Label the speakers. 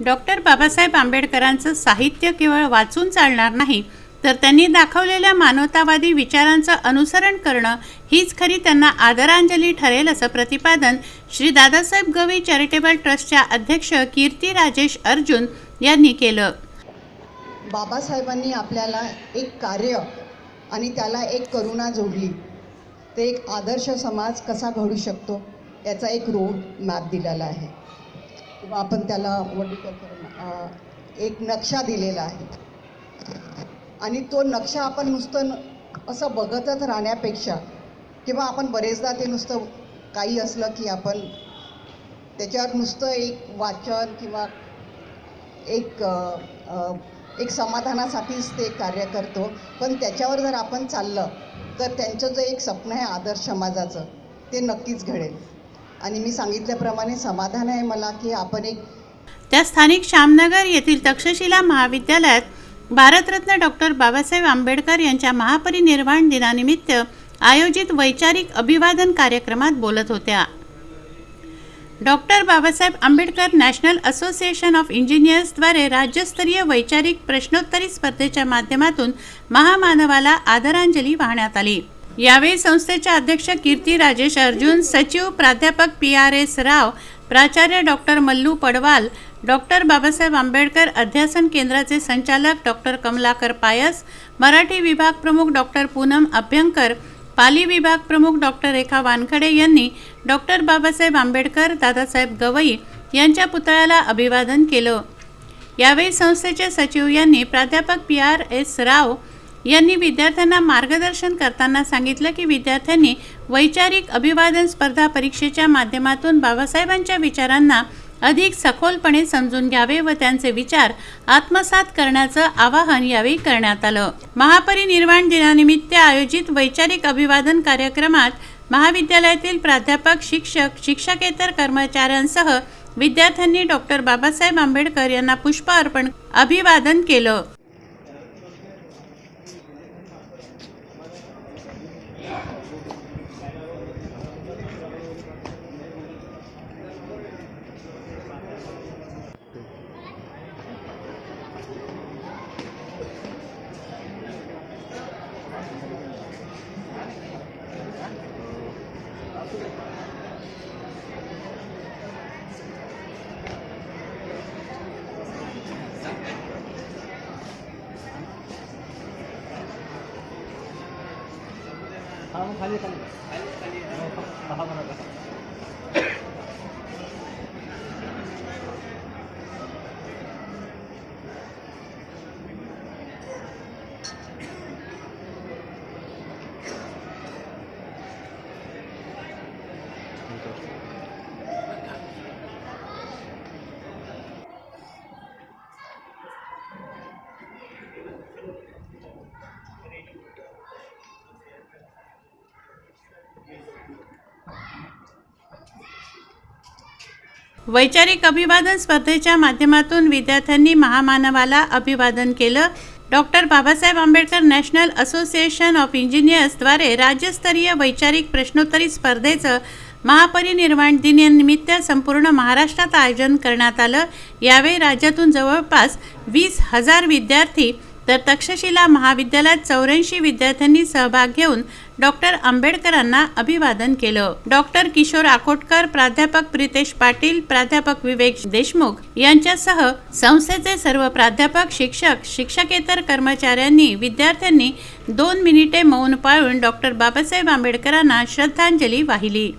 Speaker 1: Doctor Babasaheb आंबेडकरांचं साहित्य केवळ वाचून चालणार नाही, तर त्यांनी दाखवलेल्या मानवतावादी विचारांचं अनुसरण करणं हीच खरी त्यांना आदरांजली ठरेल, असं प्रतिपादन श्री दादासाहेब गवई चॅरिटेबल ट्रस्टच्या अध्यक्ष कीर्ती राजेश अर्जुन यांनी केलं.
Speaker 2: बाबासाहेबांनी आपल्याला एक कार्य आणि त्याला एक करुणा जोडली, ते एक आदर्श समाज कसा घडू शकतो याचा एक रोड मॅप दिलेला आहे, किंवा आपण त्याला एक नक्षा दिलेला आहे. आणि तो नक्षा आपण नुसतं असं बघतच राहण्यापेक्षा, किंवा आपण बरेचदा ते नुसतं काही असलं की आपण त्याच्यावर नुसतं एक वाचन किंवा एक समाधानासाठीच ते कार्य करतो. पण त्याच्यावर जर आपण चाललं तर त्यांचं जे एक स्वप्न आहे आदर्श समाजाचं, ते नक्कीच घडेल. आणि मी सांगितल्याप्रमाणे समाधान आहे मला की आपण
Speaker 1: त्या स्थानिक श्यामनगर येथील तक्षशिला महाविद्यालयात भारतरत्न डॉक्टर बाबासाहेब आंबेडकर यांच्या महापरिनिर्वाण दिनानिमित्त आयोजित वैचारिक अभिवादन कार्यक्रमात बोलत होत्या. Doctor Babasaheb Ambedkar national association of इंजिनियर्सद्वारे राज्यस्तरीय वैचारिक प्रश्नोत्तरी स्पर्धेच्या माध्यमातून महामानवाला आदरांजली वाहण्यात आली. यावेळी संस्थेच्या अध्यक्ष कीर्ती राजेश अर्जुन, सचिव प्राध्यापक PRS राव, प्राचार्य डॉक्टर मल्लू पडवाल, डॉक्टर बाबासाहेब आंबेडकर अध्यासन केंद्राचे संचालक डॉक्टर कमलाकर पायस, मराठी विभाग प्रमुख डॉक्टर पूनम अभ्यंकर, पाली विभाग प्रमुख डॉक्टर रेखा वानखडे यांनी डॉक्टर बाबासाहेब आंबेडकर दादासाहेब गवई यांच्या पुतळ्याला अभिवादन केलं. यावेळी संस्थेचे सचिव यांनी प्राध्यापक PRS राव यांनी विद्यार्थ्यांना मार्गदर्शन करताना सांगितलं की विद्यार्थ्यांनी वैचारिक अभिवादन स्पर्धा परीक्षेच्या माध्यमातून बाबासाहेबांच्या विचारांना अधिक सखोलपणे समजून घ्यावे व त्यांचे विचार आत्मसात करण्याचं आवाहन यावेळी करण्यात आलं. महापरिनिर्वाण दिनानिमित्त आयोजित वैचारिक अभिवादन कार्यक्रमात महाविद्यालयातील प्राध्यापक, शिक्षक, शिक्षकेतर कर्मचाऱ्यांसह विद्यार्थ्यांनी डॉक्टर बाबासाहेब आंबेडकर यांना पुष्प अर्पण अभिवादन केलं.
Speaker 3: खाली
Speaker 1: वैचारिक अभिवादन स्पर्धेच्या माध्यमातून विद्यार्थ्यांनी महामानवाला अभिवादन केलं. Doctor Babasaheb Ambedkar national association of इंजिनियर्सद्वारे राज्यस्तरीय वैचारिक प्रश्नोत्तरी स्पर्धेचं महापरिनिर्वाण दिनानिमित्त संपूर्ण महाराष्ट्रात आयोजन करण्यात आलं. यावेळी राज्यातून जवळपास 20,000 विद्यार्थी तर तक्षशिला महाविद्यालयात 84 विद्यार्थ्यांनी सहभाग घेऊन डॉक्टर आंबेडकरांना अभिवादन केलं. डॉक्टर किशोर आकोटकर, प्राध्यापक प्रितेश पाटील, प्राध्यापक विवेक देशमुख यांच्यासह संस्थेचे सर्व प्राध्यापक, शिक्षक, शिक्षकेतर कर्मचाऱ्यांनी, विद्यार्थ्यांनी 2 मिनिटे मौन पाळून डॉक्टर बाबासाहेब आंबेडकरांना श्रद्धांजली वाहिली.